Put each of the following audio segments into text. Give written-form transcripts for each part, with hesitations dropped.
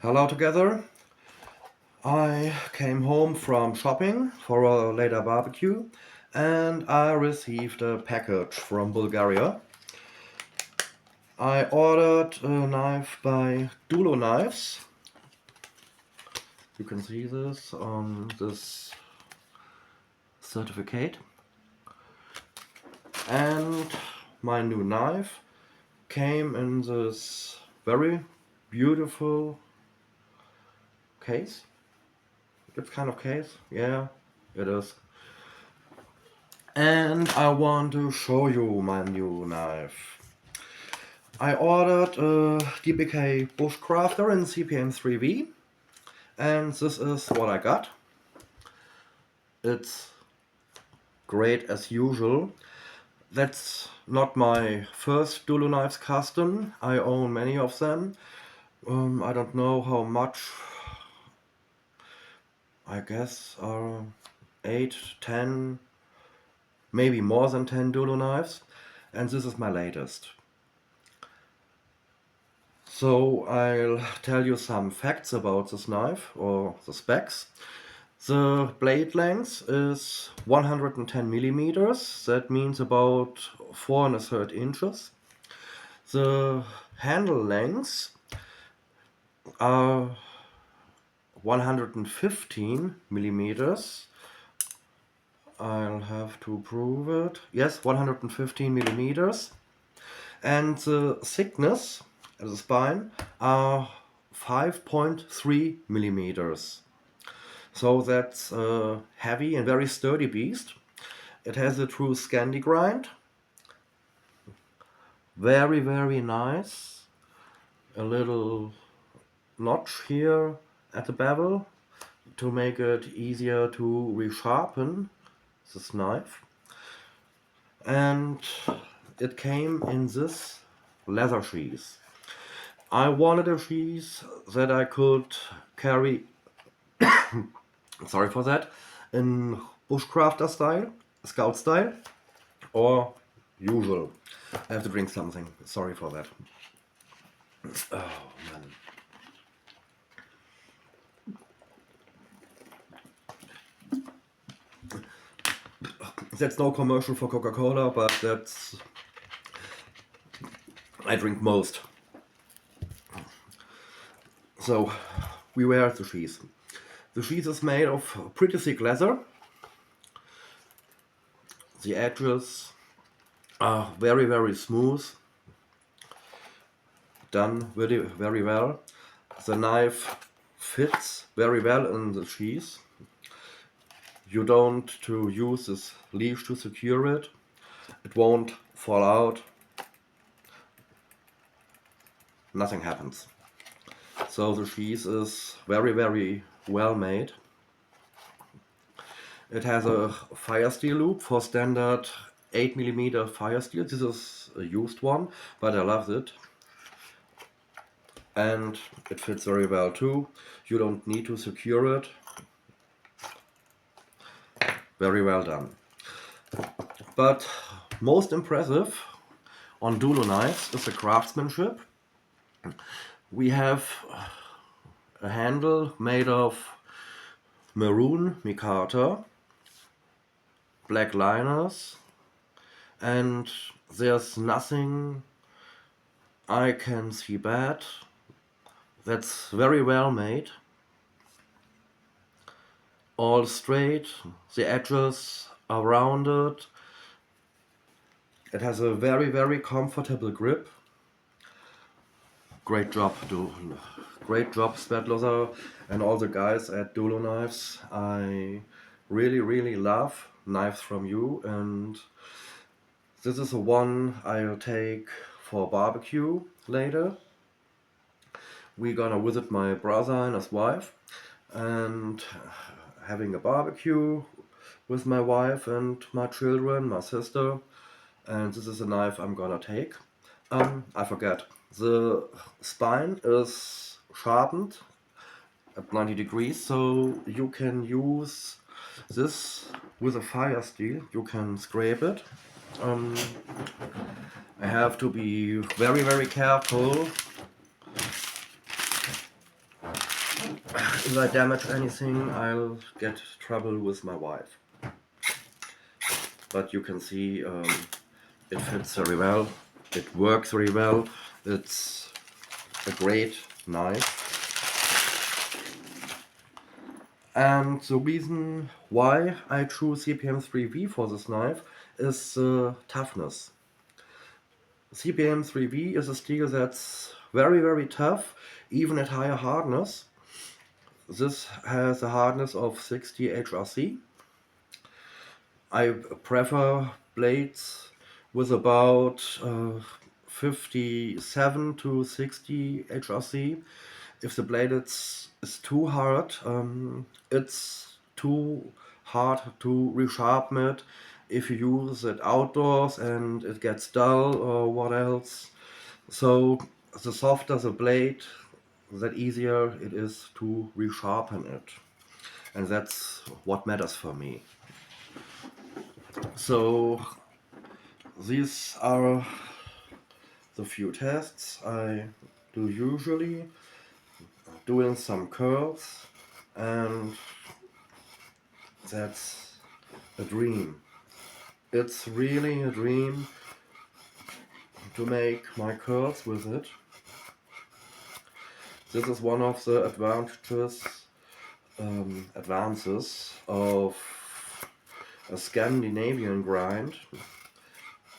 Hello together. I came home from shopping for a later barbecue and I received a package from Bulgaria. I ordered a knife by Duloknives. You can see this on this certificate. And my new knife came in this very beautiful case. It's kind of case, yeah, it is. And I want to show you my new knife. I ordered a DBK Bushcrafter in CPM 3V, and this is what I got. It's great as usual. That's not my first Duloknives custom. I own many of them. I don't know how much. I guess 8, 10, maybe more than 10 Duloknives, and this is my latest. So I'll tell you some facts about this knife, or the specs. The blade length is 110 millimeters, that means about 4 1/3 inches. The handle lengths are 115 millimeters. I'll have to prove it. Yes, 115 millimeters. And the thickness of the spine are 5.3 millimeters. So that's a heavy and very sturdy beast. It has a true Scandi grind. Very, very nice. A little notch here at the bevel to make it easier to resharpen this knife. And it came in this leather sheath. I wanted a sheath that I could carry, sorry for that, in Bushcrafter style, Scout style, or usual. I have to drink something, sorry for that. Oh man. That's no commercial for Coca-Cola, but that's... I drink most. So, we wear the sheath. The sheath is made of pretty thick leather. The edges are very, very smooth. Done very, very well. The knife fits very well in the sheath. You don't to use this leash to secure it. It won't fall out. Nothing happens. So the sheath is very, very well made. It has a fire steel loop for standard 8mm fire steel. This is a used one, but I love it. And it fits very well too. You don't need to secure it. Very well done. But most impressive on Duloknives is the craftsmanship. We have a handle made of maroon micarta, black liners, and there's nothing I can see bad. That's very well made. All straight, the edges are rounded. It has a very, very comfortable grip. Great job, great job, Svetloza, and all the guys at Duloknives. I really, really love knives from you, and this is the one I'll take for barbecue later. We're gonna visit my brother and his wife, and having a barbecue with my wife and my children, my sister, and this is a knife I'm gonna take. I forget. The spine is sharpened at 90 degrees, so you can use this with a fire steel. You can scrape it. I have to be very, very careful If I damage anything, I'll get trouble with my wife. But you can see it fits very well. It works very well. It's a great knife. And the reason why I choose CPM 3V for this knife is toughness. CPM 3V is a steel that's very, very tough, even at higher hardness. This has a hardness of 60 HRC. I prefer blades with about 57 to 60 HRC. If the blade is too hard, it's too hard to resharpen it. If you use it outdoors and it gets dull or what else. So the softer the blade, the easier it is to resharpen it. And that's what matters for me. So these are the few tests I do usually, doing some curls, and that's a dream. It's really a dream to make my curls with it. This is one of the advances of a Scandinavian grind.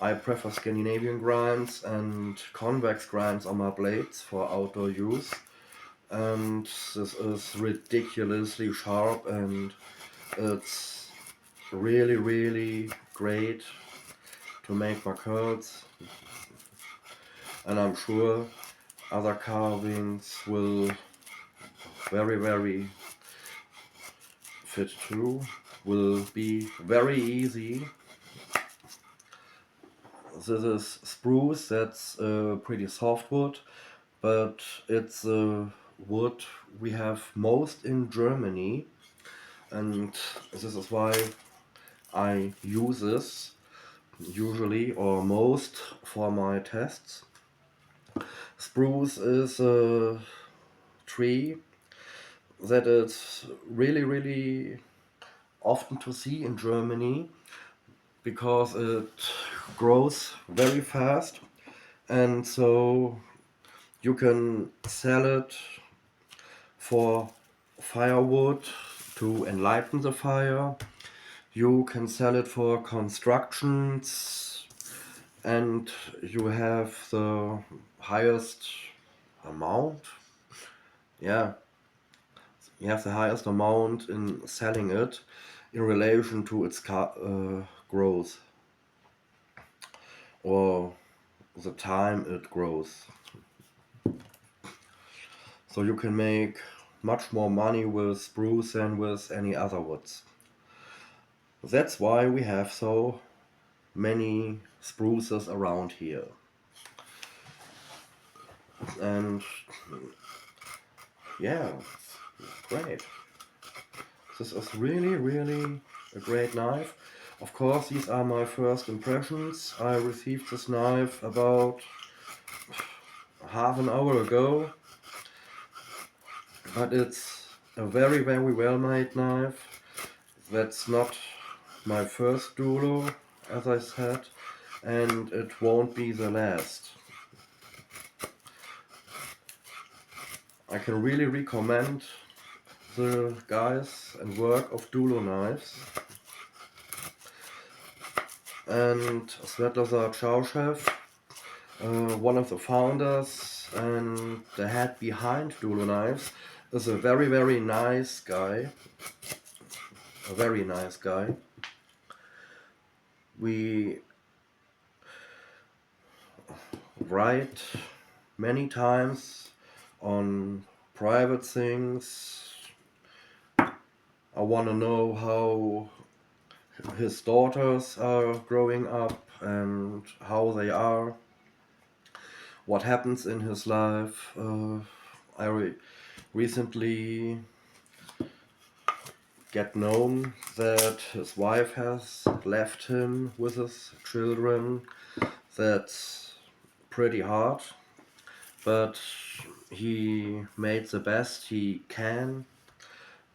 I prefer Scandinavian grinds and convex grinds on my blades for outdoor use. And this is ridiculously sharp, and it's really, really great to make my curls. And I'm sure other carvings will very, very fit too. Will be very easy. This is spruce, that's pretty soft wood, but it's wood we have most in Germany, and this is why I use this usually or most for my tests. Spruce is a tree that is really, really often to see in Germany because it grows very fast, and so you can sell it for firewood to enlighten the fire. You can sell it for constructions, and you have the highest amount. Yeah, you have the highest amount in selling it in relation to its growth or the time it grows. So you can make much more money with spruce than with any other woods. That's why we have so many spruces around here. And yeah, great. This is really, really a great knife. Of course, these are my first impressions. I received this knife about half an hour ago, but it's a very, very well made knife. That's not my first Dulo, as I said, and it won't be the last. I can really recommend the guys and work of Duloknives. And Svetozar Chauchev, one of the founders and the head behind Duloknives, is a very, very nice guy. A very nice guy. We write many times on private things. I want to know how his daughters are growing up and how they are, what happens in his life. I recently get known that his wife has left him with his children. That's pretty hard, but he made the best he can,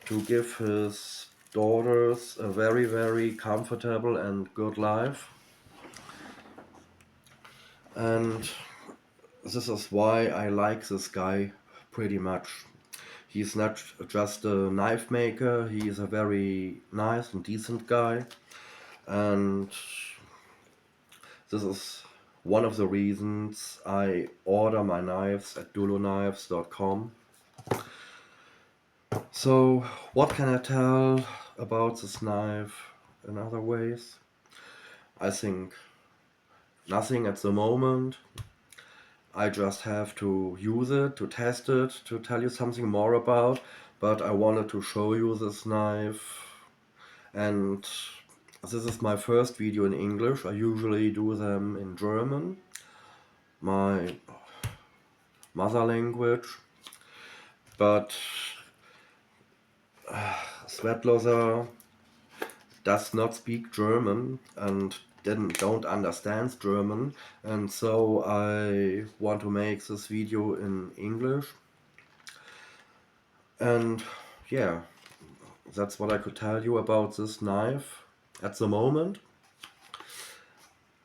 to give his daughters a very, very comfortable and good life. And this is why I like this guy pretty much. He's not just a knife maker, he is a very nice and decent guy. And this is one of the reasons I order my knives at Duloknives.com. So, what can I tell about this knife in other ways? I think nothing at the moment. I just have to use it, to test it, to tell you something more about. But I wanted to show you this knife. And this is my first video in English. I usually do them in German, my mother language. But Svetlosa does not speak German and don't understand German, and so I want to make this video in English. And yeah, that's what I could tell you about this knife at the moment.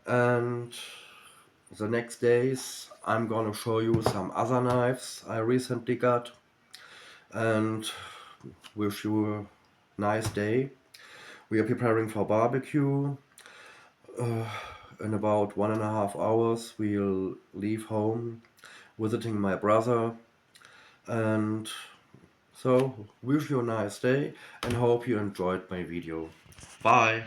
And the next days I'm gonna show you some other knives I recently got, and wish you a nice day. We are preparing for barbecue. In about 1.5 hours we'll leave home, visiting my brother. And so wish you a nice day and hope you enjoyed my video. Bye!